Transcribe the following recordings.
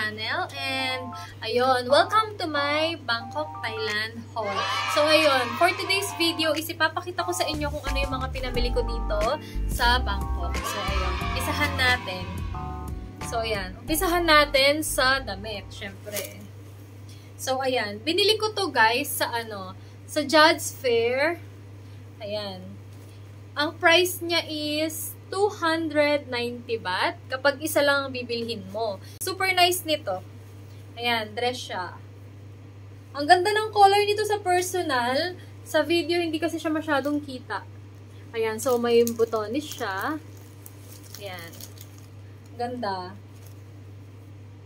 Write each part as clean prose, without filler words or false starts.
channel. And, ayun, welcome to my Bangkok, Thailand haul. So, ayun, for today's video is ipapakita ko sa inyo kung ano yung mga pinamili ko dito sa Bangkok. So, ayun, umpisahan natin. So, ayan, umpisahan natin sa damit, syempre. So, ayan, binili ko to guys sa sa Judge Fair. Ayan. Ang price niya is 290 baht kapag isa lang ang bibilhin mo. Super nice nito. Ayan, dress siya. Ang ganda ng color nito sa personal. Sa video, hindi kasi siya masyadong kita. Ayan, so may butones siya. Ayan. Ganda.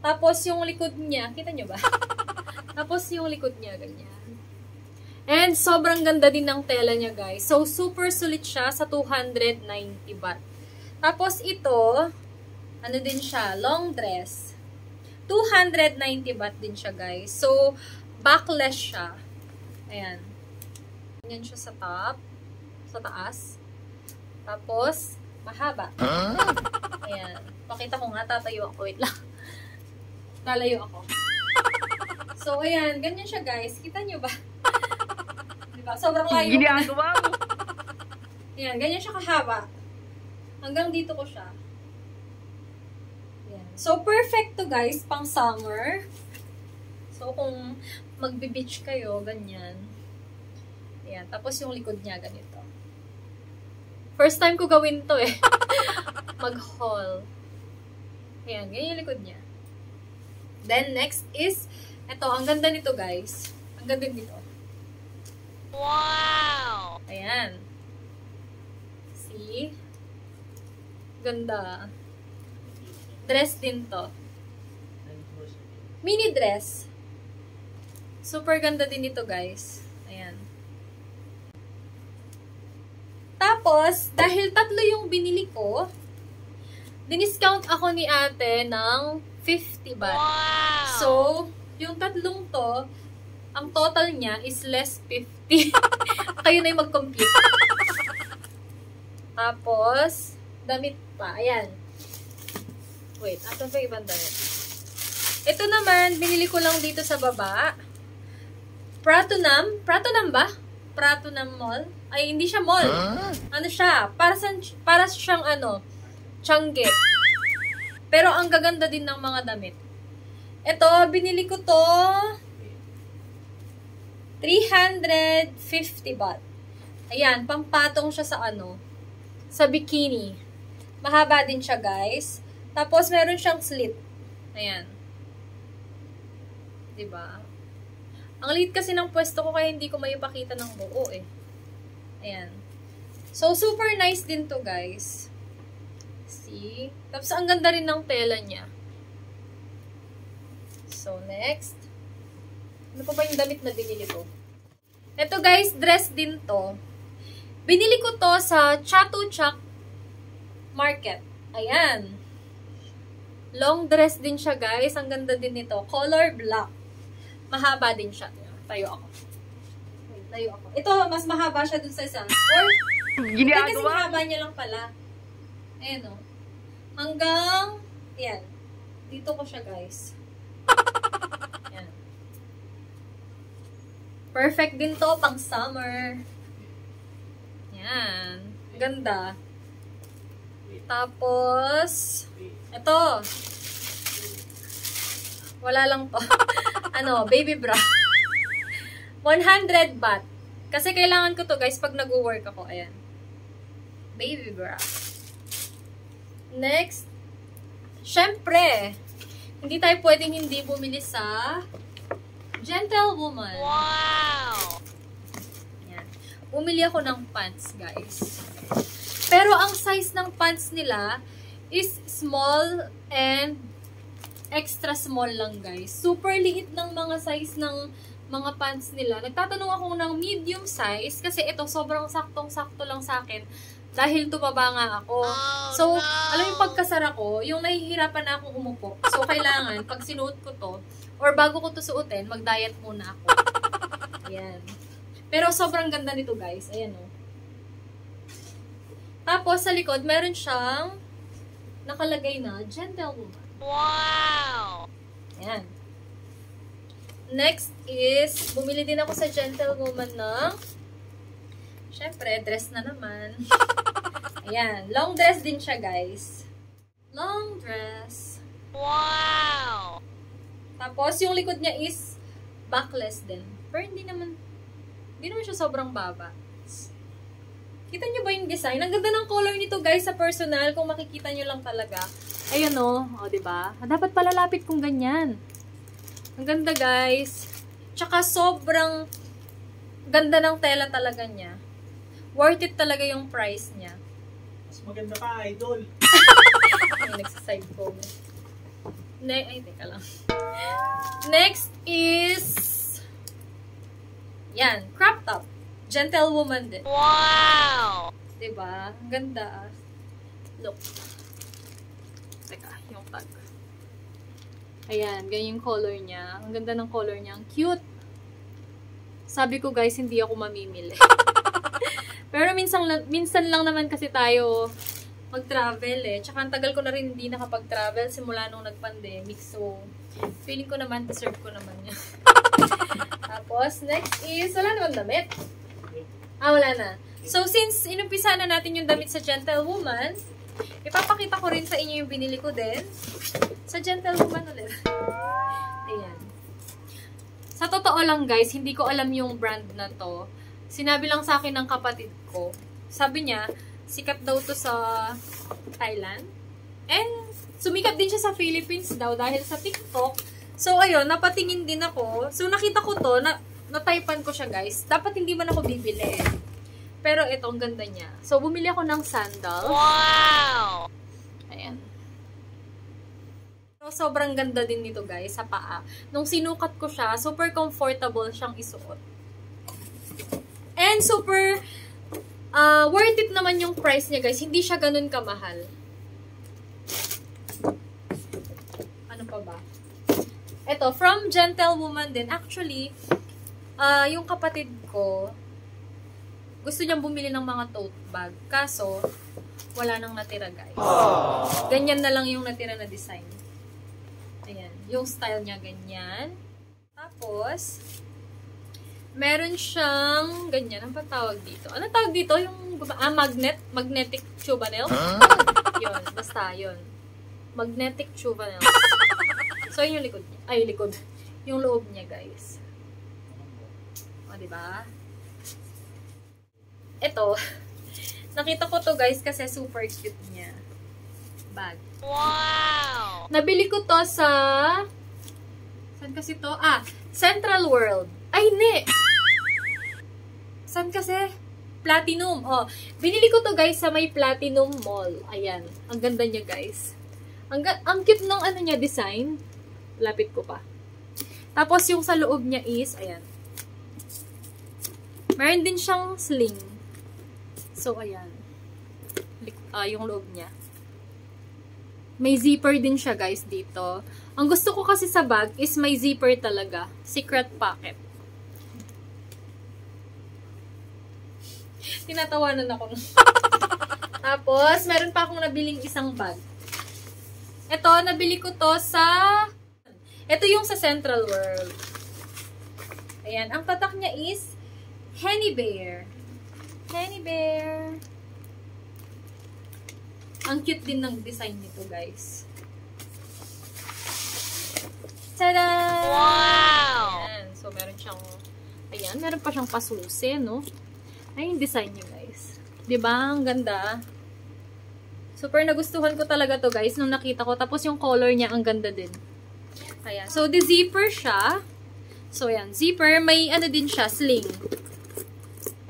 Tapos yung likod niya, kita nyo ba? Tapos yung likod niya, ganyan. And sobrang ganda din ng tela niya, guys. So, super sulit siya sa 290 baht. Tapos ito, ano din siya, long dress. 290 baht din siya, guys. So, backless siya. Ayan. Ganyan siya sa top. Sa taas. Tapos, mahaba. Ayan. Pakita ko nga, tatayo ako. Wait lang. Lalayo ako. So, ayan. Ganyan siya, guys. Kita nyo ba? Diba? Sobrang layo. Ginagawa mo. Ayan. Ganyan siya kahaba. Hanggang dito ko siya. Ayan. So, perfect to guys, pang summer. So, kung magbe-beach kayo, ganyan. Ayan. Tapos yung likod niya, ganito. First time ko gawin to eh. Mag-haul. Ayan. Ganyan yung likod niya. Then, next is, eto, ang ganda nito guys. Ang ganda nito. Wow! Ayan. See? Ganda. Dress din to. Mini dress. Super ganda din ito, guys. Ayan. Tapos, dahil tatlo yung binili ko, diniscount ako ni ate ng 50 baht. Wow! So, yung tatlong to, ang total niya is less 50. Kayo na yung mag-compute. Tapos, damit pa. Ayan. Wait, ato pa ibang damit. Ito naman, binili ko lang dito sa baba. Pratunam. Pratunam ba? Pratunam Mall. Ay, hindi siya mall. Ano siya? Para siyang Changi. Pero ang gaganda din ng mga damit. Ito, binili ko to 350 baht. Ayan, pampatong siya sa sa bikini. Mahaba din siya, guys. Tapos, meron siyang slit. Ayan. Diba? Ang liit kasi ng pwesto ko kaya hindi ko maipakita ng buo eh. Ayan. So, super nice din to, guys. See? Tapos, ang ganda rin ng tela niya. So, next. Ano pa ba yung damit na binili ko? Ito, guys, dress din to. Binili ko to sa Chatuchak Market. Ayan. Long dress din siya, guys. Ang ganda din nito. Color black. Mahaba din siya. Tayo ako. Wait, tayo ako. Ito, mas mahaba siya dun sa isa. Or, hindi kasi mahaba niya lang pala. Ayan o. Hanggang, yan. Dito ko siya, guys. Yan. Perfect din to pang summer. Yan. Ganda. Tapos, ito. Wala lang to. Baby bra. 100 baht. Kasi kailangan ko to, guys, pag nag-work ako. Ayan. Baby bra. Next. Syempre, hindi tayo pwedeng hindi bumili sa Gentlewoman. Wow! Ayan. Bumili ako ng pants, guys. Pero ang size ng pants nila is small and extra small lang, guys. Super liit ng mga size ng mga pants nila. Nagtatanong ako ng medium size kasi ito sobrang saktong-sakto lang sa akin dahil tumaba nga ako. So, alam yung pagkasara ko, yung nahihirapan na akong umupo. So, kailangan, pag sinuot ko to, or bago ko to suotin, mag-diet muna ako. Ayan. Pero sobrang ganda nito, guys. Ayan, o. Tapos, sa likod, meron siyang nakalagay na Gentlewoman. Wow! Ayan. Next is, bumili din ako sa Gentlewoman ng, syempre, dress na naman. Ayan. Long dress din siya, guys. Long dress. Wow! Tapos, yung likod niya is backless din. Pero hindi naman siya sobrang baba. Kita nyo ba yung design? Ang ganda ng color nito, guys, sa personal. Kung makikita nyo lang talaga. Ayun, o. O, diba? Dapat palalapit kung ganyan. Ang ganda, guys. Tsaka, sobrang ganda ng tela talaga niya. Worth it talaga yung price niya. Mas maganda ka, idol. Ay, nagsaside ko. Ay, teka lang. Next is, yan, crop top. Gentlewoman din. Wow! Diba? Ang ganda. Look. Teka, yung tag. Ayan, ganyan yung color niya. Ang ganda ng color niya. Ang cute. Sabi ko, guys, hindi ako mamimili. Pero minsan lang naman kasi tayo mag-travel eh. Tsaka ang tagal ko na rin hindi nakapag-travel simula nung nag-pandemic. So, feeling ko naman, deserve ko naman yan. Tapos, next is, wala naman damit. Wala na. So, since inumpisa na natin yung damit sa Gentlewoman, ipapakita ko rin sa inyo yung binili ko din sa Gentlewoman ulit. Ayan. Sa totoo lang, guys, hindi ko alam yung brand na to. Sinabi lang sa akin ng kapatid ko. Sabi niya, sikat daw to sa Thailand. And, sumikat din siya sa Philippines daw dahil sa TikTok. So, ayun, napatingin din ako. So, nakita ko to, na-typean ko siya, guys. Dapat hindi man ako bibili. Pero, ito, ang ganda niya. So, bumili ako ng sandal. Wow! Ayan. So, sobrang ganda din nito, guys, sa paa. Nung sinukat ko siya, super comfortable siyang isuot. And, super worth it naman yung price niya, guys. Hindi siya ganun kamahal. Ano pa ba? Ito, from Gentlewoman din. Actually, yung kapatid ko, gusto niyang bumili ng mga tote bag. Kaso, wala nang natira, guys. Ganyan na lang yung natira na design. Ayan. Yung style niya, ganyan. Tapos, meron siyang ganyan. Ang patawag dito? Ano tawag dito? Yung magnetic tuba nails? Yun. Basta, yun. Magnetic tuba nails. So, yun yung likod niya. Ay, likod. Yung loob niya, guys. O, diba? Ito. Nakita ko to, guys, kasi super cute niya. Bag. Wow! Nabili ko to sa... Saan kasi to? Central World. Ay, hindi! Saan kasi? Platinum. Oh, binili ko to, guys, sa may Platinum Mall. Ayan. Ang ganda niya, guys. Ang cute ng ano niya, design. Lapit ko pa. Tapos, yung sa loob niya is, ayan. Meron din siyang sling. So, ayan. Yung loob niya. May zipper din siya, guys, dito. Ang gusto ko kasi sa bag is may zipper talaga. Secret pocket. Tinatawanan ako. Tapos, meron pa akong nabiling isang bag. Ito, nabili ko to sa... Ito yung sa Central World. Ayan. Ang tatak niya is Henny Bear. Henny Bear. Ang cute din ng design nito, guys. Tada! Wow! Ayan. So, meron siyang... Ayan. Meron pa siyang pasusi, no? Ay, yung design niya, guys. Diba? Ang ganda. Super nagustuhan ko talaga to, guys, nung nakita ko. Tapos, yung color niya, ang ganda din. Ayan. So, the zipper siya. So, ayan. Zipper. May ano din siya, sling.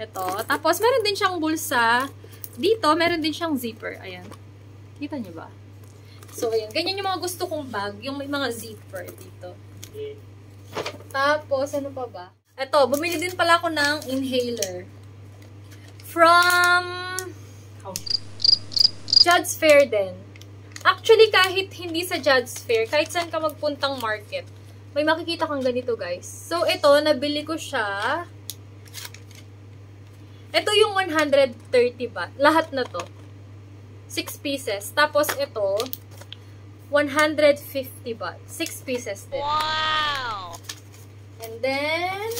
Ito. Tapos, meron din siyang bulsa. Dito, meron din siyang zipper. Ayan. Kita niyo ba? So, ayan. Ganyan yung mga gusto kong bag. Yung may mga zipper dito. Tapos, ano pa ba? Ito, bumili din pala ako ng inhaler. From Judge Fair din. Actually, kahit hindi sa Judge Fair, kahit saan ka magpuntang market, may makikita kang ganito, guys. So, ito, nabili ko siya. Ito yung 130 baht. Lahat na to. 6 pieces. Tapos, ito, 150 baht. 6 pieces din. Wow! And then,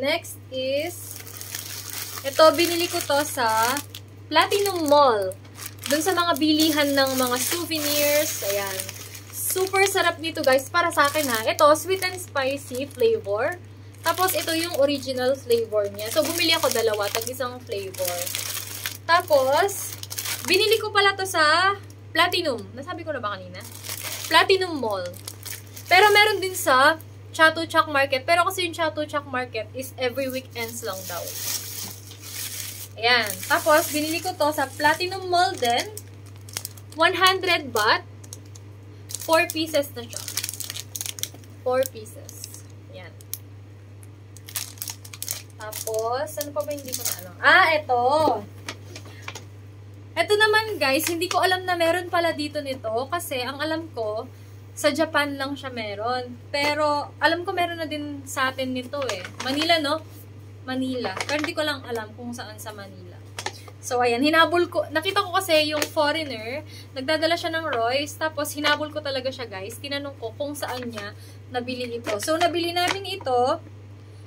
next is, ito, binili ko to sa Platinum Mall. Dun sa mga bilihan ng mga souvenirs. Ayan. Super sarap nito guys. Para sa akin ha. Ito, sweet and spicy flavor. Tapos, ito yung original flavor niya. So, bumili ako dalawa. Tag-isang flavor. Tapos, binili ko pala to sa Platinum. Nasabi ko na ba kanina? Platinum Mall. Pero meron din sa Chatuchak Market. Pero kasi yung Chatuchak Market is every weekends lang daw. Ayan. Tapos, binili ko to sa Platinum Mall din. 100 baht. 4 pieces na siya. 4 pieces. Ayan. Tapos, ano pa ba hindi ko na ano? Ito. Ito naman guys, hindi ko alam na meron pala dito nito. Kasi, ang alam ko, sa Japan lang siya meron. Pero, alam ko meron na din sa atin nito eh. Manila, no? Manila. Pero hindi ko lang alam kung saan sa Manila. So, ayan. Hinabol ko. Nakita ko kasi yung foreigner, nagdadala siya ng Royce. Tapos, hinabol ko talaga siya, guys. Tinanong ko kung saan niya nabili ito. So, nabili namin ito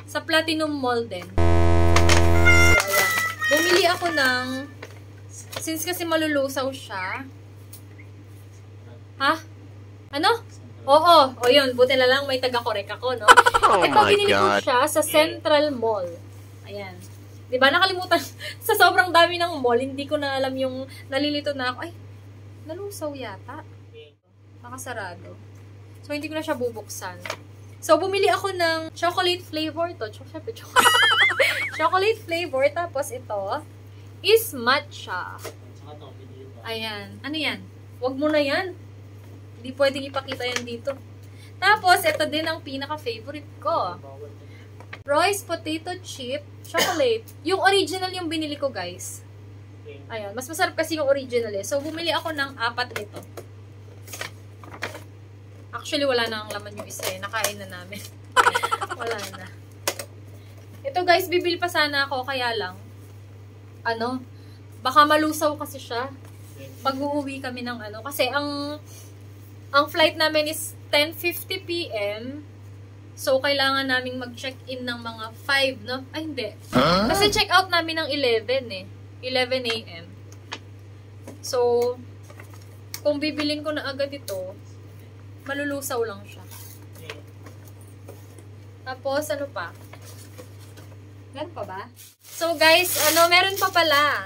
sa Platinum Mall din. So, ayan. Bumili ako ng, since kasi malulusaw siya. Ha? Ano? Oo. O yun. Buti na lang may taga-correct ako, no? Ito, binili ko siya sa Central Mall. Ayan. Diba, nakalimutan, sa sobrang dami ng mall, hindi ko na alam yung, nalilito na ako, ay, nalusaw yata. Nakasarado. So, hindi ko na siya bubuksan. So, bumili ako ng chocolate flavor to. Chocolate flavor, tapos ito, is matcha. Ayan. Ano yan? Wag mo na yan. Hindi pwedeng ipakita yan dito. Tapos, ito din ang pinaka-favorite ko. Royce Potato Chip Chocolate. Yung original yung binili ko, guys. Ayan. Mas masarap kasi yung original eh. So, bumili ako ng 4 nito. Actually, wala na ang laman yung isa eh. Nakain na namin. Wala na. Ito, guys, bibili pa sana ako. Kaya lang, ano, baka malusaw kasi siya. Pag uuwi kami ng ano. Kasi, ang flight namin is 10:50 p.m. So, kailangan naming mag-check-in ng mga 5, no? Ay, hindi. Kasi check-out namin ng 11 eh. 11 a.m. So, kung bibilin ko na agad ito, malulusaw lang siya. Tapos, ano pa? Meron pa ba? So, guys, meron pa pala.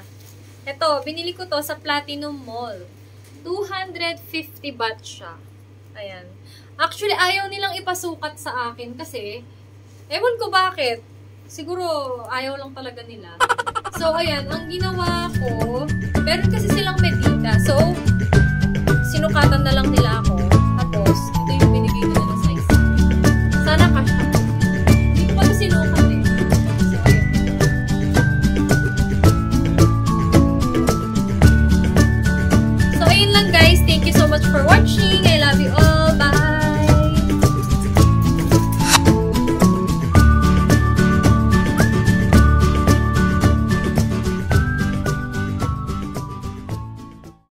Ito, binili ko to sa Platinum Mall. 250 baht siya. Ayan. Actually, ayaw nilang ipasukat sa akin kasi, ewan ko bakit. Siguro, ayaw lang talaga nila. So, ayan, ang ginawa ko, meron kasi silang medida. So, sinukatan na lang nila ako.